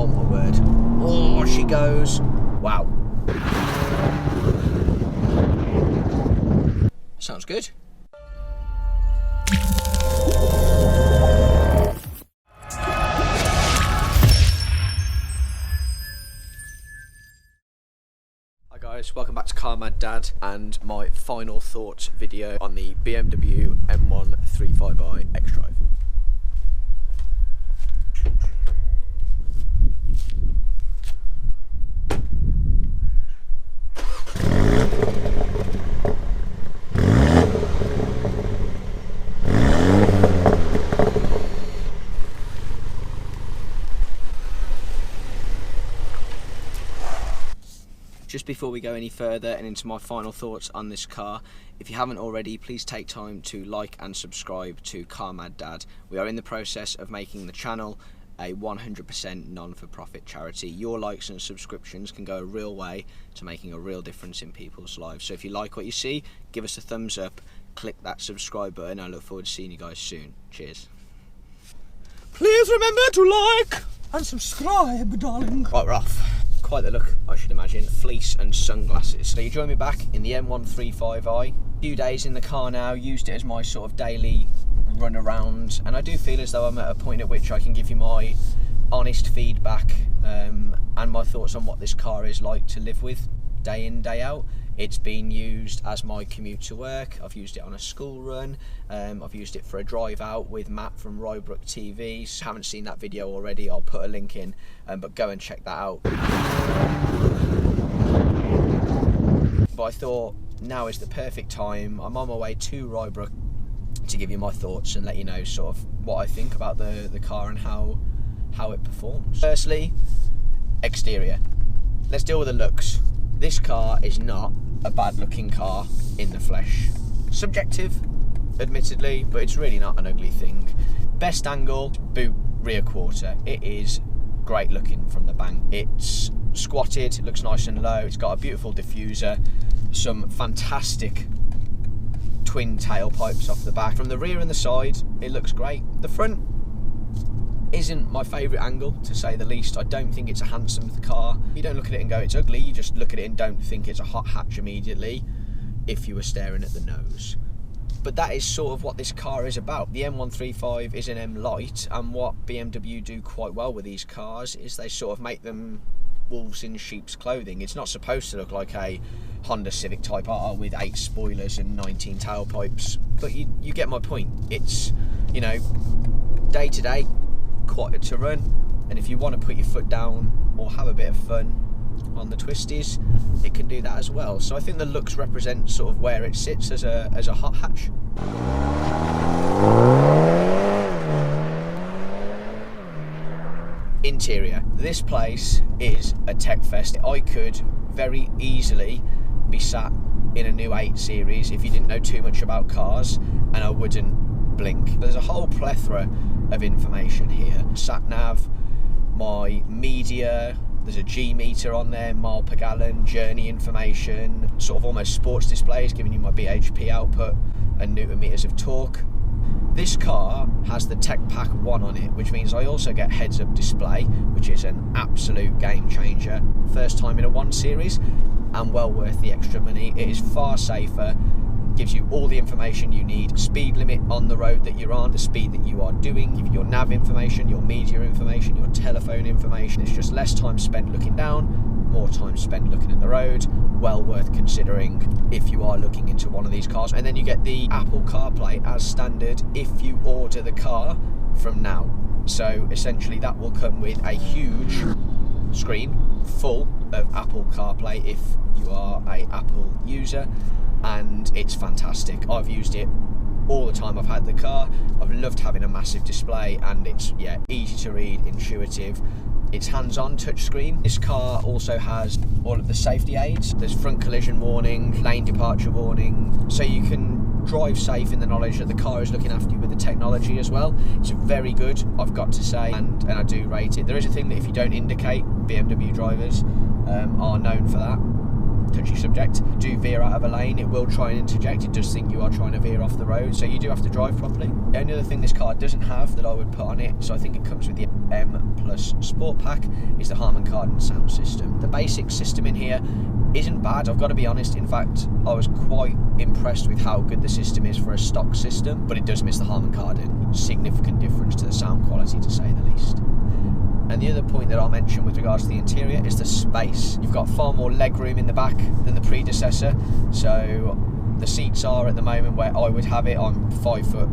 Oh my word. Oh, she goes. Wow. Sounds good. Hi guys, welcome back to Car Mad Dad and my final thoughts video on the BMW M135i xDrive. Just before we go any further and into my final thoughts on this car, if you haven't already, please take time to like and subscribe to Car Mad Dad. We are in the process of making the channel a 100% non-for-profit charity. Your likes and subscriptions can go a real way to making a real difference in people's lives. So if you like what you see, give us a thumbs up, click that subscribe button. I look forward to seeing you guys soon. Cheers. Please remember to like and subscribe, darling. Right, we're off. Quite the look, I should imagine. Fleece and sunglasses. So you join me back in the M135i. A few days in the car now, used it as my sort of daily run around, and I do feel as though I'm at a point at which I can give you my honest feedback and my thoughts on what this car is like to live with day in, day out. It's been used as my commute to work. I've used it on a school run. I've used it for a drive out with Matt from Rybrook TV. So if you haven't seen that video already, I'll put a link in, but go and check that out. But I thought now is the perfect time. I'm on my way to Rybrook to give you my thoughts and let you know sort of what I think about the car and how it performs. Firstly, exterior. Let's deal with the looks. This car is not a bad looking car in the flesh. Subjective, admittedly, but it's really not an ugly thing. Best angle, boot rear quarter. It is great looking from the bank. It's squatted, it looks nice and low. It's got a beautiful diffuser, some fantastic twin tailpipes off the back. From the rear and the side, it looks great. The front isn't my favourite angle, to say the least. I don't think it's a handsome car. You don't look at it and go it's ugly, you just look at it and don't think it's a hot hatch immediately if you were staring at the nose. But that is sort of what this car is about. The M135 is an M Light, and what BMW do quite well with these cars is they sort of make them wolves in sheep's clothing. It's not supposed to look like a Honda Civic Type R with 8 spoilers and 19 tailpipes, but you get my point. It's, you know, day to day, quite to run, and if you want to put your foot down or have a bit of fun on the twisties, it can do that as well. So I think the looks represent sort of where it sits as a hot hatch. Interior. This place is a tech fest. I could very easily be sat in a new 8 Series if you didn't know too much about cars, and I wouldn't blink. There's a whole plethora of information here. Sat nav, my media, there's a G meter on there, mile per gallon, journey information, sort of almost sports displays giving you my BHP output and newton meters of torque. This car has the Tech Pack 1 on it, which means I also get heads up display, which is an absolute game changer. First time in a 1 Series and well worth the extra money. It is far safer, gives you all the information you need, speed limit on the road that you're on, the speed that you are doing, give you your nav information, your media information, your telephone information. It's just less time spent looking down, more time spent looking at the road. Well worth considering if you are looking into one of these cars. And then you get the Apple CarPlay as standard if you order the car from now. So essentially that will come with a huge screen full of Apple CarPlay if you are a Apple user, and it's fantastic. I've used it all the time I've had the car. I've loved having a massive display, and it's easy to read, intuitive. It's hands-on touchscreen. This car also has all of the safety aids. There's front collision warning, lane departure warning, so you can drive safe in the knowledge that the car is looking after you with the technology as well. It's very good, I've got to say, and I do rate it. There is a thing that if you don't indicate, BMW drivers are known for that. touchy subject. Do veer out of a lane, it will try and interject. It does think you are trying to veer off the road, so you do have to drive properly. The only other thing this car doesn't have that I would put on it, so I think it comes with the M Plus Sport Pack, is the Harman Kardon sound system. The basic system in here isn't bad, I've got to be honest. In fact, I was quite impressed with how good the system is for a stock system, but it does miss the Harman Kardon. Significant difference to the sound quality, to say the least. And the other point that I'll mention with regards to the interior is the space. You've got far more legroom in the back than the predecessor, so the seats are at the moment where I would have it. I'm 5'8",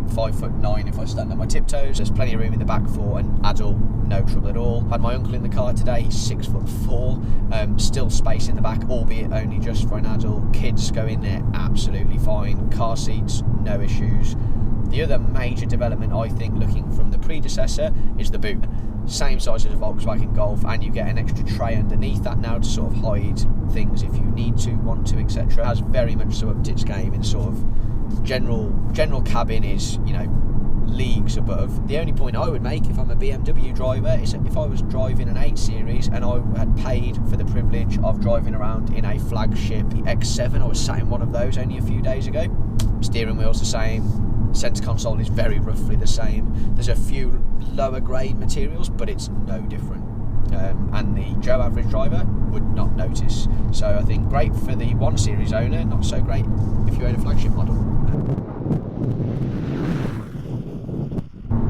5'9" if I stand on my tiptoes. There's plenty of room in the back for an adult, no trouble at all. Had my uncle in the car today, he's 6'4", still space in the back, albeit only just for an adult. Kids go in there absolutely fine. Car seats, no issues. The other major development, I think, looking from the predecessor, is the boot. Same size as a Volkswagen Golf, and you get an extra tray underneath that now to sort of hide things if you need to, want to, etc. It has very much so upped its game in sort of general cabin is, you know, leagues above. The only point I would make if I'm a BMW driver is that if I was driving an 8 Series and I had paid for the privilege of driving around in a flagship X7, I was sat in one of those only a few days ago. Steering wheel's the same. Centre console is very roughly the same. There's a few lower grade materials, but it's no different. And the Joe average driver would not notice. So I think great for the 1 Series owner, not so great if you own a flagship model.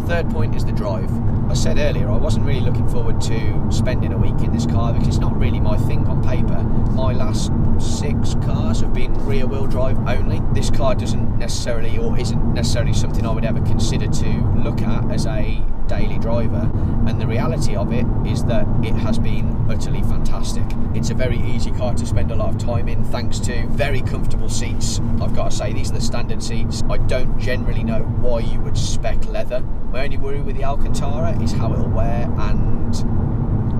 Third point is the drive. I said earlier I wasn't really looking forward to spending a week in this car because it's not really my thing on paper. My last 6 cars have been rear wheel drive only. This car doesn't necessarily, or isn't necessarily, something I would ever consider to look at as a daily driver, and the reality of it is that it has been utterly fantastic. It's a very easy car to spend a lot of time in thanks to very comfortable seats. I've got to say, these are the standard seats. I don't generally know why you would spec leather. My only worry with the Alcantara is how it'll wear, and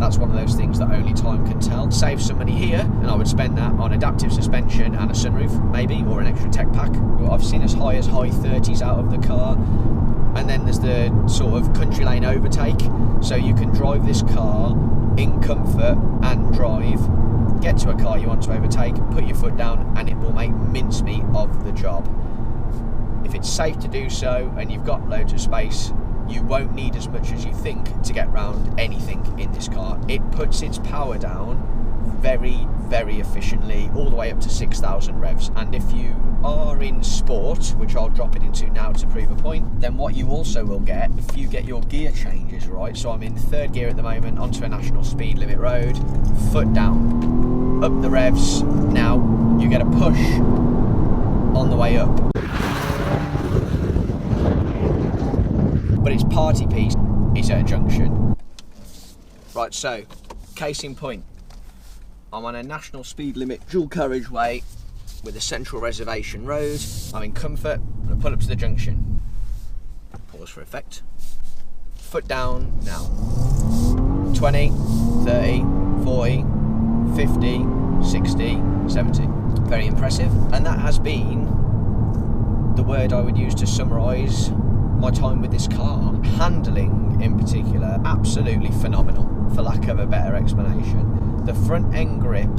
that's one of those things that only time can tell. Save some money here, and I would spend that on adaptive suspension and a sunroof, maybe, or an extra tech pack. I've seen as high 30s out of the car. And then there's the sort of country lane overtake, so you can drive this car in comfort and drive, get to a car you want to overtake, put your foot down, and it will make mincemeat of the job. If it's safe to do so and you've got loads of space, you won't need as much as you think to get round anything in this car. It puts its power down very, very efficiently, all the way up to 6,000 revs. And if you are in sport, which I'll drop it into now to prove a point, then what you also will get, if you get your gear changes right, so I'm in 3rd gear at the moment, onto a national speed limit road, foot down, up the revs. Now you get a push on the way up, but its party piece is at a junction. Right, so case in point, I'm on a national speed limit dual carriageway with a central reservation road. I'm in comfort. I'm going to pull up to the junction. Pause for effect. Foot down now. 20, 30, 40, 50, 60, 70. Very impressive. And that has been the word I would use to summarise my time with this car. Handling in particular, absolutely phenomenal, for lack of a better explanation. The front end grip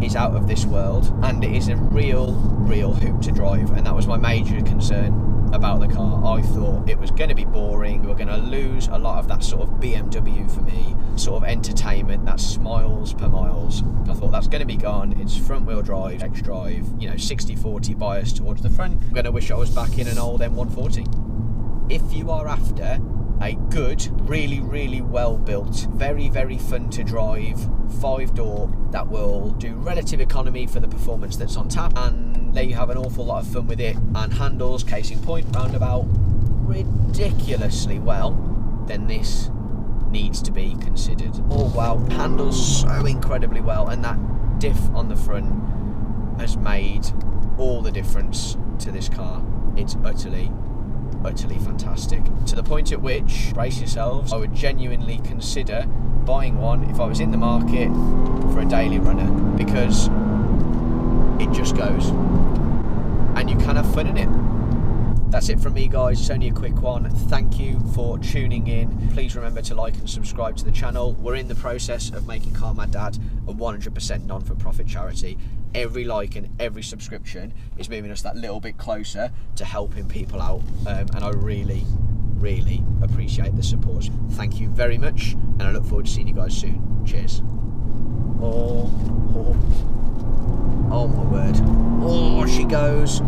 is out of this world, and it is a real hoot to drive, and that was my major concern about the car. I thought it was going to be boring, we were going to lose a lot of that sort of BMW for me, sort of entertainment, that smiles per miles. I thought that's going to be gone. It's front wheel drive, X drive, you know, 60-40 bias towards the front. I'm going to wish I was back in an old M140. If you are after a good, really well built, very fun to drive 5-door that will do relative economy for the performance that's on tap, and let you have an awful lot of fun with it, and handles, case in point, roundabout ridiculously well, then this needs to be considered. Oh wow, handles so incredibly well, and that diff on the front has made all the difference to this car. It's utterly fantastic, to the point at which, brace yourselves, I would genuinely consider buying one if I was in the market for a daily runner, because it just goes and you can have fun in it. That's it from me, guys. It's only a quick one. Thank you for tuning in. Please remember to like and subscribe to the channel. We're in the process of making Car Mad Dad a 100% non-for-profit charity. Every like and every subscription is moving us that little bit closer to helping people out, and I really appreciate the support. Thank you very much, and I look forward to seeing you guys soon. Cheers. Oh my word. Oh, she goes.